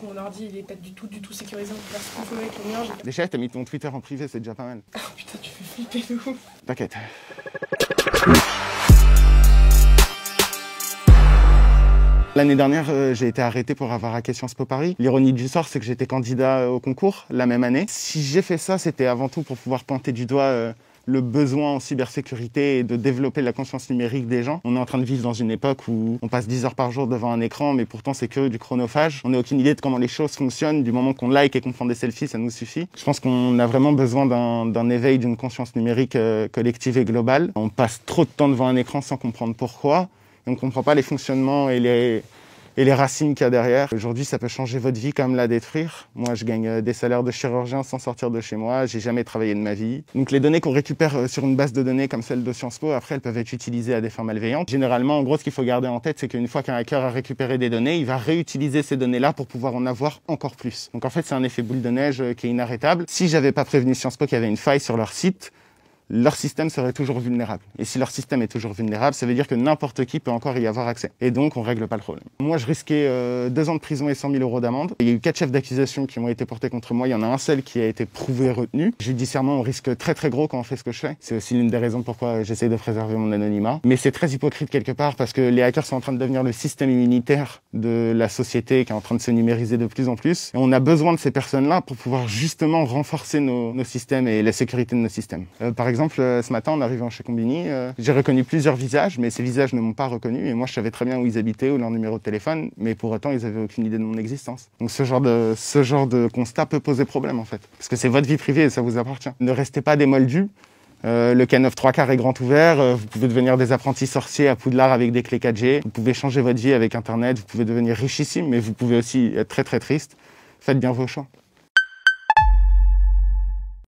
que mon ordi il est pas du tout sécurisé, on peut faire ce qu'on veut avec le mien. Déjà, t'as mis ton Twitter en privé, c'est déjà pas mal. Oh putain, tu fais flipper de ouf. T'inquiète. L'année dernière, j'ai été arrêté pour avoir hacké Sciences Po Paris. L'ironie du sort, c'est que j'étais candidat au concours la même année. Si j'ai fait ça, c'était avant tout pour pouvoir pointer du doigt le besoin en cybersécurité et de développer la conscience numérique des gens. On est en train de vivre dans une époque où on passe 10 heures par jour devant un écran, mais pourtant c'est que du chronophage. On n'a aucune idée de comment les choses fonctionnent. Du moment qu'on like et qu'on prend des selfies, ça nous suffit. Je pense qu'on a vraiment besoin d'un éveil d'une conscience numérique collective et globale. On passe trop de temps devant un écran sans comprendre pourquoi. Et on ne comprend pas les fonctionnements et les racines qu'il y a derrière. Aujourd'hui, ça peut changer votre vie comme la détruire. Moi, je gagne des salaires de chirurgien sans sortir de chez moi. J'ai jamais travaillé de ma vie. Donc, les données qu'on récupère sur une base de données comme celle de Sciences Po, après, elles peuvent être utilisées à des fins malveillantes. Généralement, en gros, ce qu'il faut garder en tête, c'est qu'une fois qu'un hacker a récupéré des données, il va réutiliser ces données-là pour pouvoir en avoir encore plus. Donc, en fait, c'est un effet boule de neige qui est inarrêtable. Si j'avais pas prévenu Sciences Po qu'il y avait une faille sur leur site, leur système serait toujours vulnérable. Et si leur système est toujours vulnérable, ça veut dire que n'importe qui peut encore y avoir accès. Et donc, on règle pas le problème. Moi, je risquais 2 ans de prison et 100 000 € d'amende. Il y a eu 4 chefs d'accusation qui ont été portés contre moi. Il y en a un seul qui a été prouvé et retenu. Judiciairement, on risque très très gros quand on fait ce que je fais. C'est aussi l'une des raisons pourquoi j'essaie de préserver mon anonymat. Mais c'est très hypocrite quelque part parce que les hackers sont en train de devenir le système immunitaire de la société qui est en train de se numériser de plus en plus. Et on a besoin de ces personnes-là pour pouvoir justement renforcer nos systèmes et la sécurité de nos systèmes. Par exemple, ce matin, en arrivant chez Combini, j'ai reconnu plusieurs visages, mais ces visages ne m'ont pas reconnu. Et moi, je savais très bien où ils habitaient ou leur numéro de téléphone, mais pour autant, ils n'avaient aucune idée de mon existence. Donc ce genre de constat peut poser problème, en fait. Parce que c'est votre vie privée et ça vous appartient. Ne restez pas des moldus. Le K9 3/4 est grand ouvert. Vous pouvez devenir des apprentis sorciers à Poudlard avec des clés 4G. Vous pouvez changer votre vie avec Internet. Vous pouvez devenir richissime, mais vous pouvez aussi être très très triste. Faites bien vos choix.